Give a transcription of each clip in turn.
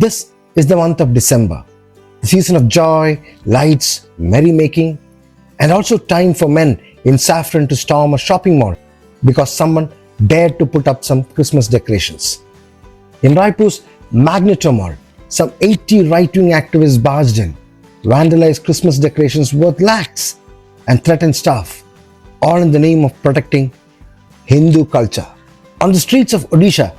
This is the month of December, the season of joy, lights, merrymaking, and also time for men in saffron to storm a shopping mall because someone dared to put up some Christmas decorations. In Raipur's Magneto Mall, some 80 right-wing activists barged in, vandalized Christmas decorations worth lakhs, and threatened staff, all in the name of protecting Hindu culture. On the streets of Odisha,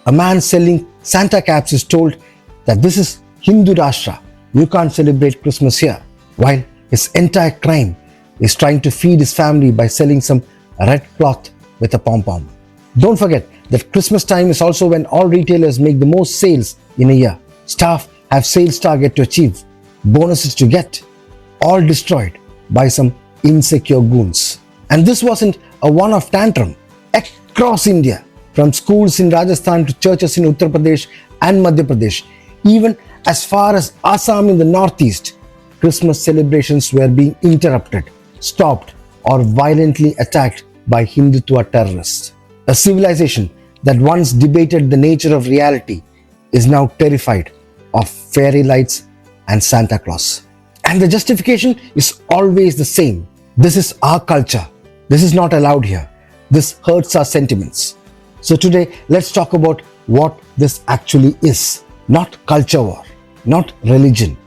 a man selling Santa caps is told that this is Hindu Rashtra, you can't celebrate Christmas here, while his entire crime is trying to feed his family by selling some red cloth with a pom-pom. Don't forget that Christmas time is also when all retailers make the most sales in a year. Staff have sales target to achieve, bonuses to get, all destroyed by some insecure goons. And this wasn't a one-off tantrum. Across India, from schools in Rajasthan to churches in Uttar Pradesh and Madhya Pradesh, even as far as Assam in the northeast, Christmas celebrations were being interrupted, stopped, or violently attacked by Hindutva terrorists. A civilization that once debated the nature of reality is now terrified of fairy lights and Santa Claus. And the justification is always the same. This is our culture. This is not allowed here. This hurts our sentiments. So today, let's talk about what this actually is. Not culture war, not religion.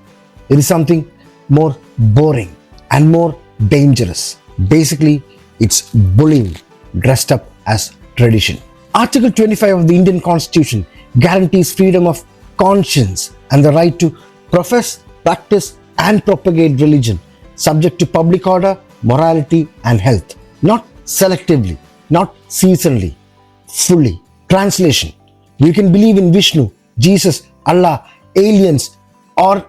It is something more boring and more dangerous. Basically, it's bullying dressed up as tradition. Article 25 of the Indian Constitution guarantees freedom of conscience and the right to profess, practice, and propagate religion, subject to public order, morality, and health. Not selectively, not seasonally, fully. Translation: you can believe in Vishnu, Jesus, Allah, aliens, or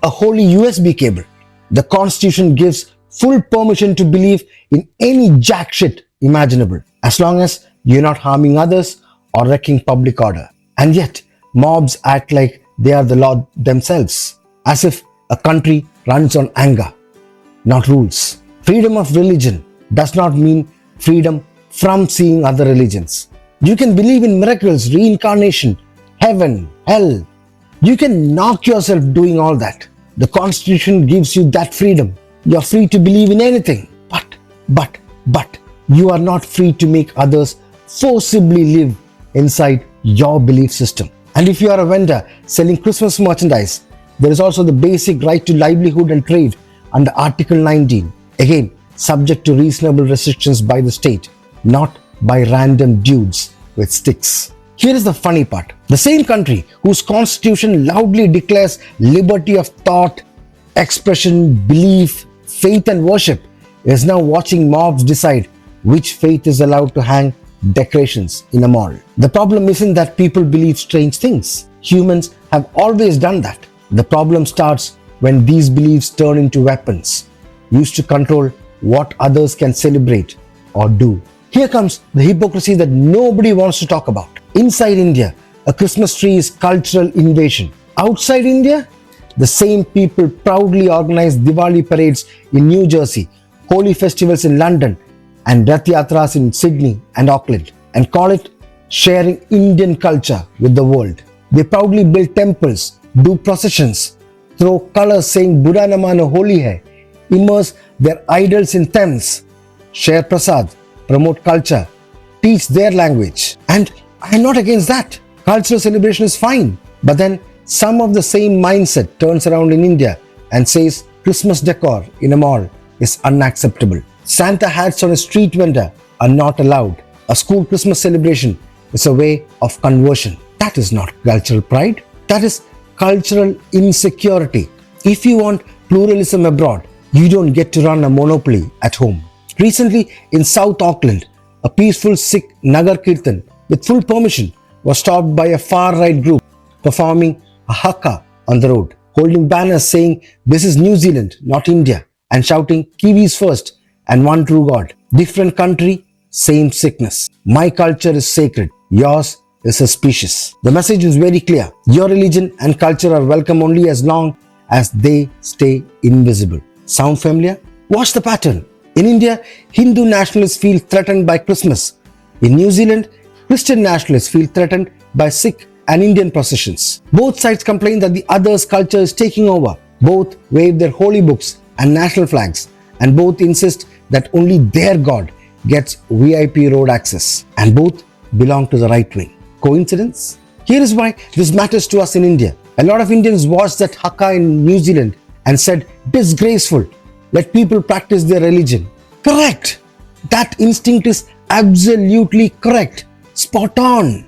a holy USB cable. The Constitution gives full permission to believe in any jack shit imaginable, as long as you're not harming others or wrecking public order. And yet, mobs act like they are the law themselves, as if a country runs on anger, not rules. Freedom of religion does not mean freedom from seeing other religions. You can believe in miracles, reincarnation, heaven, hell. You can knock yourself doing all that. The Constitution gives you that freedom. You're free to believe in anything. But you are not free to make others forcibly live inside your belief system. And if you are a vendor selling Christmas merchandise, there is also the basic right to livelihood and trade under Article 19. Again, subject to reasonable restrictions by the state, not by random dudes with sticks. Here is the funny part. The same country whose constitution loudly declares liberty of thought, expression, belief, faith and worship is now watching mobs decide which faith is allowed to hang decorations in a mall. The problem isn't that people believe strange things. Humans have always done that. The problem starts when these beliefs turn into weapons used to control what others can celebrate or do. Here comes the hypocrisy that nobody wants to talk about. Inside India, a Christmas tree is cultural invasion. Outside India, the same people proudly organize Diwali parades in New Jersey, holy festivals in London, and Rath Yatras in Sydney and Auckland, and call it sharing Indian culture with the world. They proudly build temples, do processions, throw colors saying Buddha na mano holi hai, immerse their idols in Thames, share prasad, promote culture, teach their language. And I am not against that. Cultural celebration is fine. But then some of the same mindset turns around in India and says Christmas decor in a mall is unacceptable. Santa hats on a street vendor are not allowed. A school Christmas celebration is a way of conversion. That is not cultural pride. That is cultural insecurity. If you want pluralism abroad, you don't get to run a monopoly at home. Recently in South Auckland, a peaceful Sikh Nagar Kirtan with full permission was stopped by a far-right group performing a haka on the road, holding banners saying this is New Zealand, not India, and shouting Kiwis first and one true God. Different country, same sickness. My culture is sacred, yours is suspicious. The message is very clear. Your religion and culture are welcome only as long as they stay invisible. Sound familiar? Watch the pattern. In India, Hindu nationalists feel threatened by Christmas. In New Zealand, Christian nationalists feel threatened by Sikh and Indian processions. Both sides complain that the other's culture is taking over. Both wave their holy books and national flags, and both insist that only their God gets VIP road access, and both belong to the right wing. Coincidence? Here is why this matters to us in India. A lot of Indians watched that haka in New Zealand and said, disgraceful, let people practice their religion. Correct. That instinct is absolutely correct. Spot on.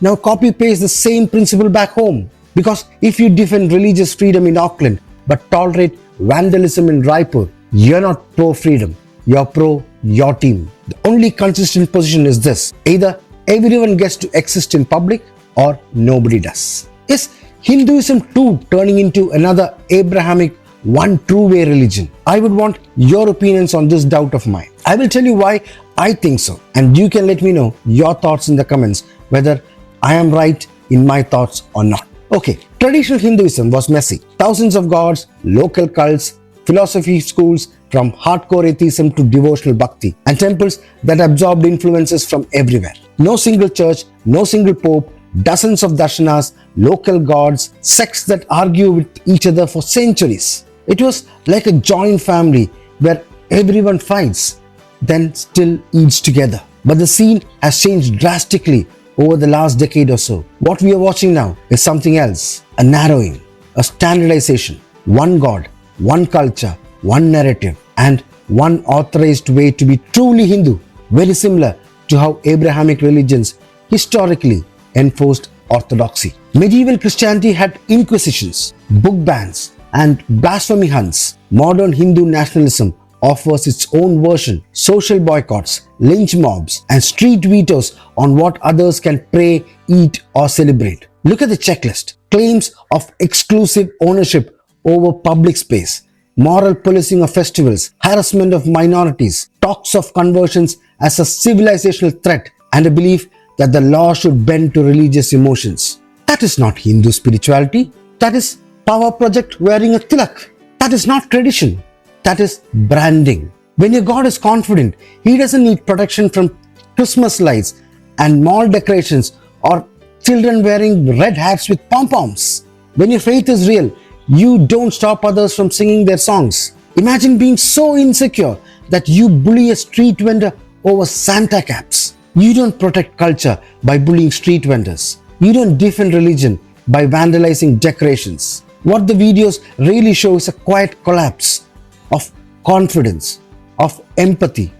Now copy paste the same principle back home. Because if you defend religious freedom in Auckland but tolerate vandalism in Raipur, you're not pro-freedom, you're pro your team. The only consistent position is this: either everyone gets to exist in public or nobody does. Is Hinduism too turning into another Abrahamic one true way religion? I would want your opinions on this doubt of mine. I will tell you why I think so, and you can let me know your thoughts in the comments whether I am right in my thoughts or not. Okay, traditional Hinduism was messy. Thousands of gods, local cults, philosophy schools from hardcore atheism to devotional bhakti, and temples that absorbed influences from everywhere. No single church, no single pope, dozens of darshanas, local gods, sects that argue with each other for centuries. It was like a joint family where everyone fights, then still eats together. But the scene has changed drastically over the last decade or so. What we are watching now is something else: a narrowing, a standardization, one God, one culture, one narrative, and one authorized way to be truly Hindu, very similar to how Abrahamic religions historically enforced orthodoxy. Medieval Christianity had inquisitions, book bans, and blasphemy hunts. Modern Hindu nationalism offers its own version: social boycotts, lynch mobs, and street vetoes on what others can pray, eat, or celebrate. Look at the checklist: claims of exclusive ownership over public space, moral policing of festivals, harassment of minorities, talks of conversions as a civilizational threat, and a belief that the law should bend to religious emotions. That is not Hindu spirituality. That is power project wearing a tilak. That is not tradition. That is branding. When your God is confident, he doesn't need protection from Christmas lights and mall decorations or children wearing red hats with pom-poms. When your faith is real, you don't stop others from singing their songs. Imagine being so insecure that you bully a street vendor over Santa caps. You don't protect culture by bullying street vendors. You don't defend religion by vandalizing decorations. What the videos really show is a quiet collapse of confidence, of empathy,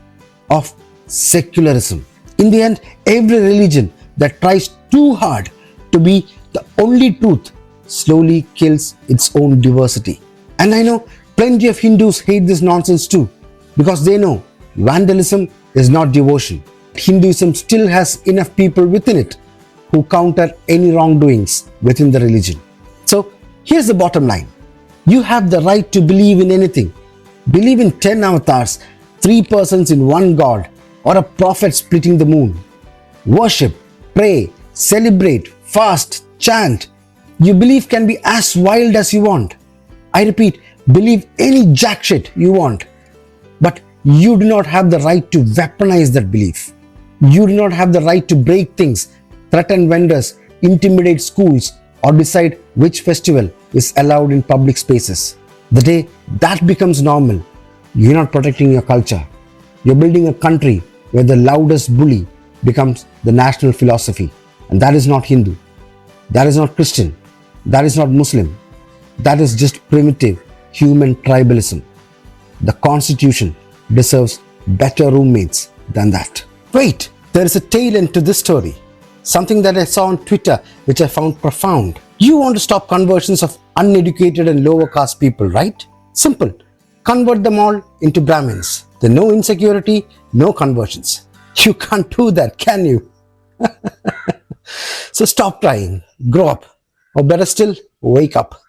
of secularism. In the end, every religion that tries too hard to be the only truth slowly kills its own diversity. And I know plenty of Hindus hate this nonsense too, because they know vandalism is not devotion. Hinduism still has enough people within it who counter any wrongdoings within the religion. So here's the bottom line: you have the right to believe in anything. Believe in 10 avatars, 3 persons in one God, or a prophet splitting the moon. Worship, pray, celebrate, fast, chant. Your belief can be as wild as you want. I repeat, believe any jack shit you want. But you do not have the right to weaponize that belief. You do not have the right to break things, threaten vendors, intimidate schools, or decide which festival is allowed in public spaces. The day that becomes normal, you're not protecting your culture. You're building a country where the loudest bully becomes the national philosophy. And that is not Hindu. That is not Christian. That is not Muslim. That is just primitive human tribalism. The Constitution deserves better roommates than that. Wait, there is a tail end to this story. Something that I saw on Twitter which I found profound. You want to stop conversions of uneducated and lower caste people, right? Simple. Convert them all into Brahmins. Then no insecurity, no conversions. You can't do that, can you? So stop trying. Grow up. Or better still, wake up.